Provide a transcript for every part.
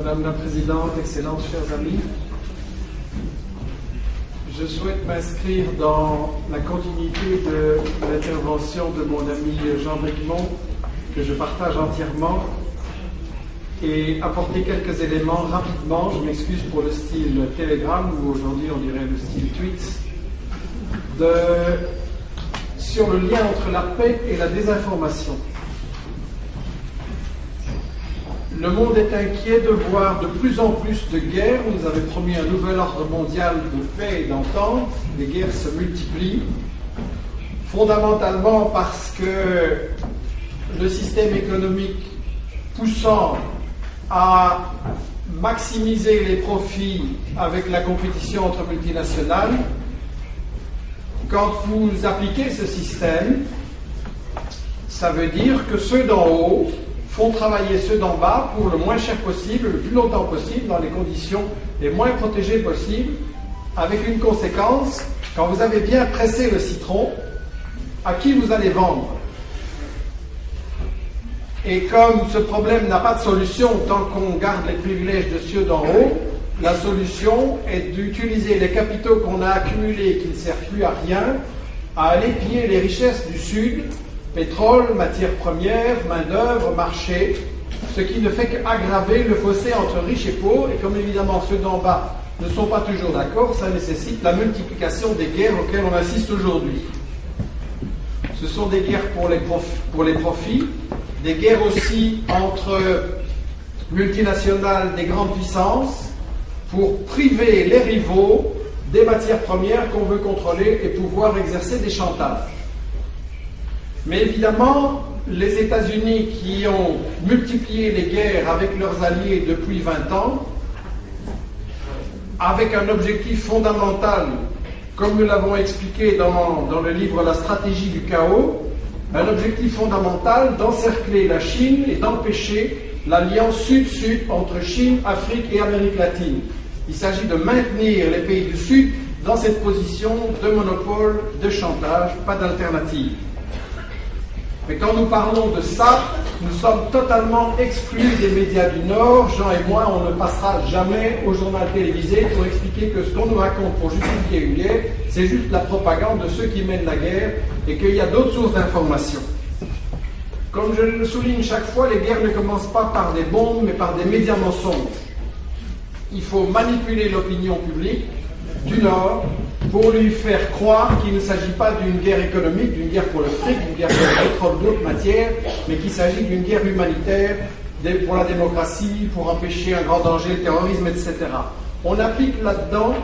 Madame la Présidente, Excellences, chers amis, je souhaite m'inscrire dans la continuité de l'intervention de mon ami Jean Bricmont, que je partage entièrement, et apporter quelques éléments rapidement. Je m'excuse pour le style Telegram, ou aujourd'hui on dirait le style tweets, sur le lien entre la paix et la désinformation. Le monde est inquiet de voir de plus en plus de guerres. On nous avait promis un nouvel ordre mondial de paix et d'entente. Les guerres se multiplient, fondamentalement parce que le système économique poussant à maximiser les profits avec la compétition entre multinationales, quand vous appliquez ce système, ça veut dire que ceux d'en haut font travailler ceux d'en bas pour le moins cher possible, le plus longtemps possible, dans les conditions les moins protégées possibles, avec une conséquence: quand vous avez bien pressé le citron, à qui vous allez vendre? Et comme ce problème n'a pas de solution tant qu'on garde les privilèges de ceux d'en haut, la solution est d'utiliser les capitaux qu'on a accumulés et qui ne servent plus à rien, à aller piller les richesses du Sud: pétrole, matières premières, main-d'œuvre, marché, ce qui ne fait qu'aggraver le fossé entre riches et pauvres. Et comme évidemment ceux d'en bas ne sont pas toujours d'accord, ça nécessite la multiplication des guerres auxquelles on assiste aujourd'hui. Ce sont des guerres pour les profits, des guerres aussi entre multinationales des grandes puissances pour priver les rivaux des matières premières qu'on veut contrôler et pouvoir exercer des chantages. Mais évidemment, les États-Unis, qui ont multiplié les guerres avec leurs alliés depuis 20 ans, avec un objectif fondamental, comme nous l'avons expliqué dans le livre La stratégie du chaos, un objectif fondamental d'encercler la Chine et d'empêcher l'alliance Sud-Sud entre Chine, Afrique et Amérique latine. Il s'agit de maintenir les pays du Sud dans cette position de monopole, de chantage, pas d'alternative. Mais quand nous parlons de ça, nous sommes totalement exclus des médias du Nord. Jean et moi, on ne passera jamais au journal télévisé pour expliquer que ce qu'on nous raconte pour justifier une guerre, c'est juste la propagande de ceux qui mènent la guerre et qu'il y a d'autres sources d'information. Comme je le souligne chaque fois, les guerres ne commencent pas par des bombes, mais par des médias mensonges. Il faut manipuler l'opinion publique du Nord pour lui faire croire qu'il ne s'agit pas d'une guerre économique, d'une guerre pour le fric, d'une guerre pour le pétrole, d'autres matières, mais qu'il s'agit d'une guerre humanitaire pour la démocratie, pour empêcher un grand danger, le terrorisme, etc. On applique là-dedans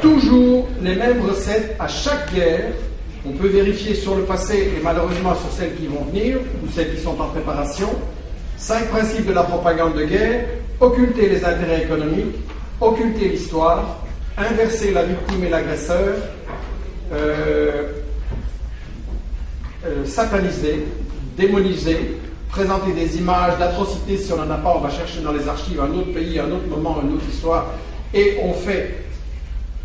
toujours les mêmes recettes à chaque guerre. On peut vérifier sur le passé et malheureusement sur celles qui vont venir, ou celles qui sont en préparation. 5 principes de la propagande de guerre: occulter les intérêts économiques, occulter l'histoire, inverser la victime et l'agresseur, sataniser, démoniser, présenter des images d'atrocités. Si on n'en a pas, on va chercher dans les archives un autre pays, un autre moment, une autre histoire, et on fait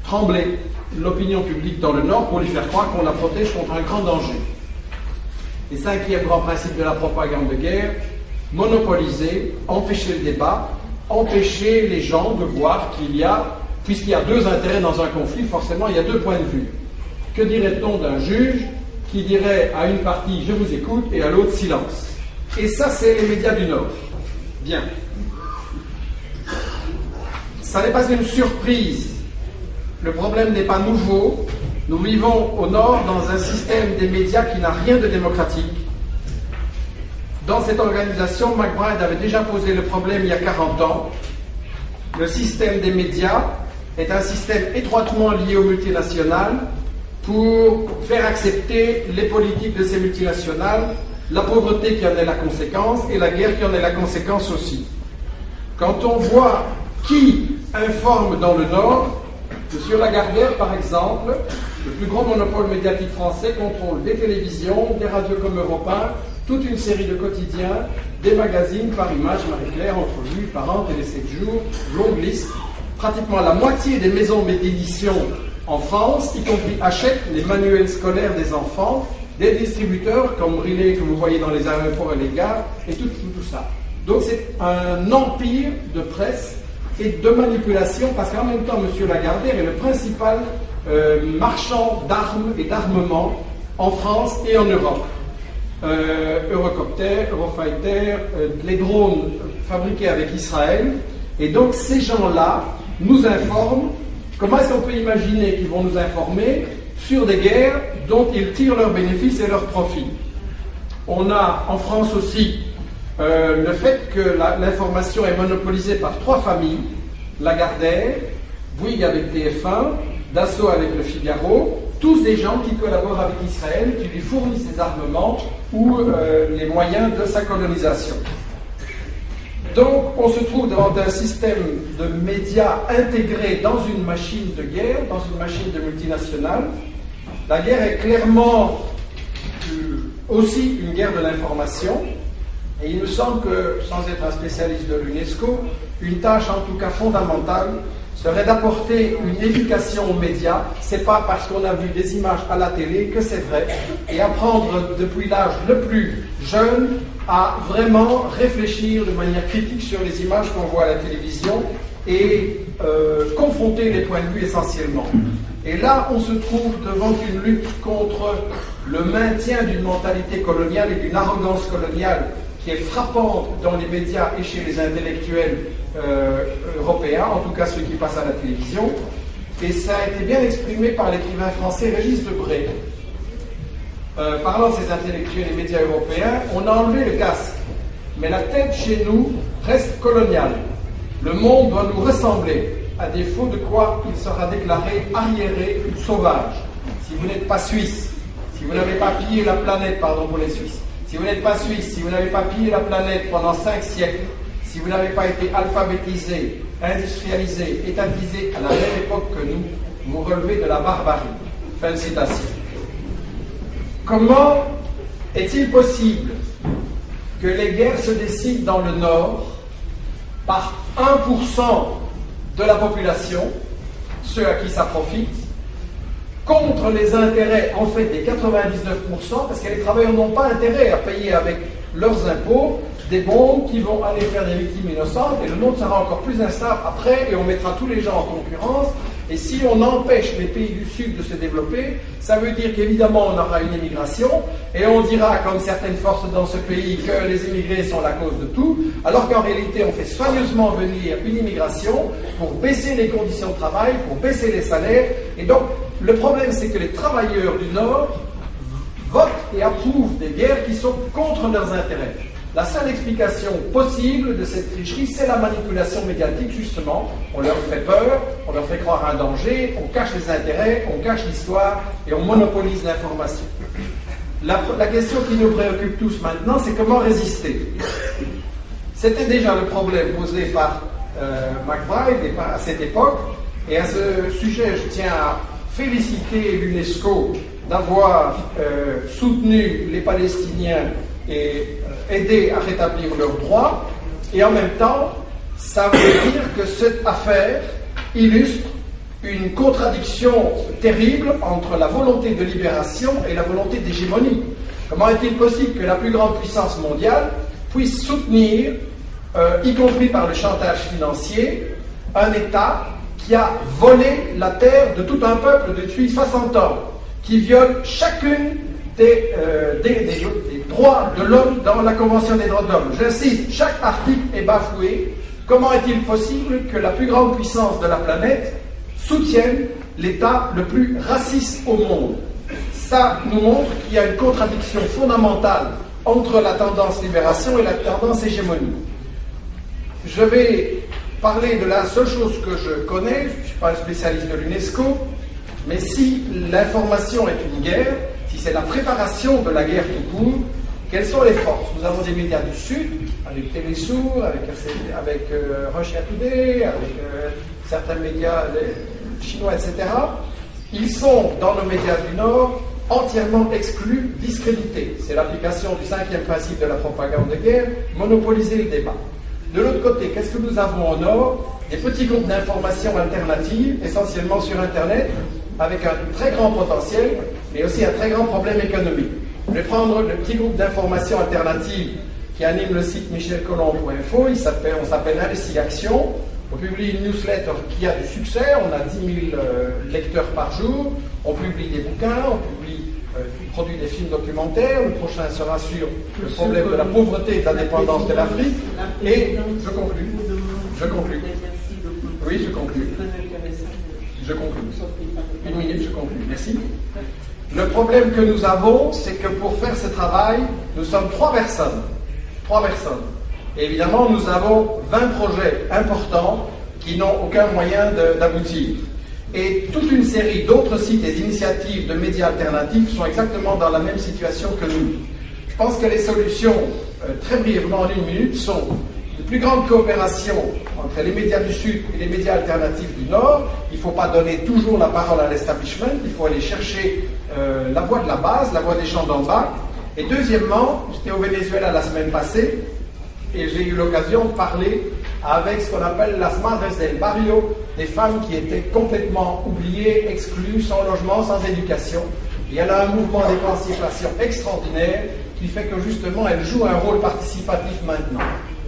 trembler l'opinion publique dans le Nord pour lui faire croire qu'on la protège contre un grand danger. Et 5e grand principe de la propagande de guerre: monopoliser, empêcher le débat, empêcher les gens de voir qu'il y a, puisqu'il y a 2 intérêts dans un conflit, forcément il y a 2 points de vue. Que dirait-on d'un juge qui dirait à une partie « je vous écoute » et à l'autre « silence ». Et ça, c'est les médias du Nord. Bien. Ça n'est pas une surprise. Le problème n'est pas nouveau. Nous vivons au Nord dans un système des médias qui n'a rien de démocratique. Dans cette organisation, McBride avait déjà posé le problème il y a 40 ans. Le système des médias est un système étroitement lié aux multinationales pour faire accepter les politiques de ces multinationales, la pauvreté qui en est la conséquence et la guerre qui en est la conséquence aussi. Quand on voit qui informe dans le Nord, M. Lagardère, par exemple, le plus grand monopole médiatique français, contrôle des télévisions, des radios comme Europe 1, toute une série de quotidiens, des magazines, Paris Match, Marie-Claire, Entrevue, Parents, Télé 7 jours, longue liste. Pratiquement la moitié des maisons d'édition en France, y compris, achètent les manuels scolaires des enfants, des distributeurs comme Brillet que vous voyez dans les aéroports et les gares, et tout ça. Donc c'est un empire de presse et de manipulation, parce qu'en même temps, M. Lagardère est le principal marchand d'armes et d'armement en France et en Europe. Eurocopter, Eurofighter, les drones fabriqués avec Israël. Et donc ces gens-là nous informent. Comment est-ce qu'on peut imaginer qu'ils vont nous informer sur des guerres dont ils tirent leurs bénéfices et leurs profits? On a en France aussi le fait que l'information est monopolisée par 3 familles, Lagardère, Bouygues avec TF1, Dassault avec le Figaro, tous des gens qui collaborent avec Israël, qui lui fournissent des armements ou les moyens de sa colonisation. Donc on se trouve devant un système de médias intégré dans une machine de guerre, dans une machine de multinationale. La guerre est clairement aussi une guerre de l'information. Et il me semble que, sans être un spécialiste de l'UNESCO, une tâche en tout cas fondamentale serait d'apporter une éducation aux médias. C'est pas parce qu'on a vu des images à la télé que c'est vrai. Et apprendre depuis l'âge le plus jeune à vraiment réfléchir de manière critique sur les images qu'on voit à la télévision et confronter les points de vue essentiellement. Et là, on se trouve devant une lutte contre le maintien d'une mentalité coloniale et d'une arrogance coloniale qui est frappante dans les médias et chez les intellectuels européens, en tout cas ceux qui passent à la télévision. Et ça a été bien exprimé par l'écrivain français Régis Debray. Parlant de ces intellectuels et médias européens, on a enlevé le casque, mais la tête chez nous reste coloniale. Le monde doit nous ressembler, à défaut de quoi il sera déclaré arriéré ou sauvage. Si vous n'êtes pas suisse, si vous n'avez pas pillé la planète, pardon pour les Suisses, si vous n'êtes pas suisse, si vous n'avez pas pillé la planète pendant 5 siècles, si vous n'avez pas été alphabétisé, industrialisé, étatisé à la même époque que nous, vous relevez de la barbarie. Fin de citation. Comment est-il possible que les guerres se décident dans le Nord par 1% de la population, ceux à qui ça profite, contre les intérêts en fait des 99%, parce que les travailleurs n'ont pas intérêt à payer avec leurs impôts des bombes qui vont aller faire des victimes innocentes, et le monde sera encore plus instable après, et on mettra tous les gens en concurrence. Et si on empêche les pays du Sud de se développer, ça veut dire qu'évidemment on aura une émigration, et on dira, comme certaines forces dans ce pays, que les immigrés sont la cause de tout, alors qu'en réalité on fait soigneusement venir une immigration pour baisser les conditions de travail, pour baisser les salaires. Et donc le problème, c'est que les travailleurs du Nord votent et approuvent des guerres qui sont contre leurs intérêts. La seule explication possible de cette tricherie, c'est la manipulation médiatique, justement. On leur fait peur, on leur fait croire un danger, on cache les intérêts, on cache l'histoire et on monopolise l'information. La question qui nous préoccupe tous maintenant, c'est comment résister. C'était déjà le problème posé par McBride à cette époque, et à ce sujet, je tiens à féliciter l'UNESCO d'avoir soutenu les Palestiniens et aider à rétablir leurs droits, et en même temps, ça veut dire que cette affaire illustre une contradiction terrible entre la volonté de libération et la volonté d'hégémonie. Comment est-il possible que la plus grande puissance mondiale puisse soutenir, y compris par le chantage financier, un État qui a volé la terre de tout un peuple depuis 60 ans, qui viole chacune des droits de l'homme dans la Convention des droits de l'homme. J'insiste, chaque article est bafoué. Comment est-il possible que la plus grande puissance de la planète soutienne l'État le plus raciste au monde? Ça nous montre qu'il y a une contradiction fondamentale entre la tendance libération et la tendance hégémonie. Je vais parler de la seule chose que je connais, je ne suis pas un spécialiste de l'UNESCO, mais si l'information est une guerre, si c'est la préparation de la guerre tout court, quelles sont les forces? Nous avons des médias du Sud, avec Télésour, avec Russia Today, avec certains médias chinois, etc. Ils sont, dans nos médias du Nord, entièrement exclus, discrédités. C'est l'application du 5e principe de la propagande de guerre, monopoliser le débat. De l'autre côté, qu'est-ce que nous avons au Nord? Des petits groupes d'information alternatives, essentiellement sur Internet, avec un très grand potentiel, mais aussi un très grand problème économique. Je vais prendre le petit groupe d'information alternative qui qui anime le site michelcolomb.info. On s'appelle Investigation. On publie une newsletter qui a du succès. On a 10 000 lecteurs par jour. On publie des bouquins, on produit des films documentaires. Le prochain sera sur le problème de la pauvreté et de la dépendance de l'Afrique. Et je conclue. Oui, je conclue. Une minute, je conclue. Merci. Le problème que nous avons, c'est que pour faire ce travail, nous sommes 3 personnes. 3 personnes. Et évidemment, nous avons 20 projets importants qui n'ont aucun moyen d'aboutir. Et toute une série d'autres sites et d'initiatives de médias alternatifs sont exactement dans la même situation que nous. Je pense que les solutions, très brièvement en une minute, sont de plus grande coopération entre les médias du Sud et les médias alternatifs du Nord. Il ne faut pas donner toujours la parole à l'establishment, il faut aller chercher la voix de la base, la voix des gens d'en bas. Et deuxièmement, j'étais au Venezuela la semaine passée et j'ai eu l'occasion de parler avec ce qu'on appelle las madres del barrio, des femmes qui étaient complètement oubliées, exclues, sans logement, sans éducation. Et elle a un mouvement d'émancipation extraordinaire qui fait que justement elle joue un rôle participatif maintenant.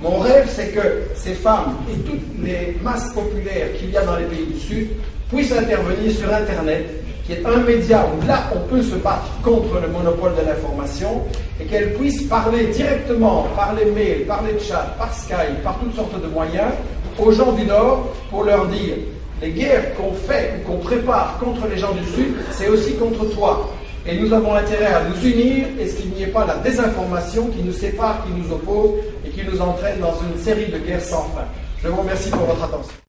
Mon rêve, c'est que ces femmes et toutes les masses populaires qu'il y a dans les pays du Sud puissent intervenir sur Internet, qui est un média où là on peut se battre contre le monopole de l'information, et qu'elles puissent parler directement, par les mails, par les chats, par Skype, par toutes sortes de moyens, aux gens du Nord pour leur dire les guerres qu'on fait ou qu'on prépare contre les gens du Sud, c'est aussi contre toi. Et nous avons intérêt à nous unir et ce qu'il n'y ait pas la désinformation qui nous sépare, qui nous oppose et qui nous entraîne dans une série de guerres sans fin. Je vous remercie pour votre attention.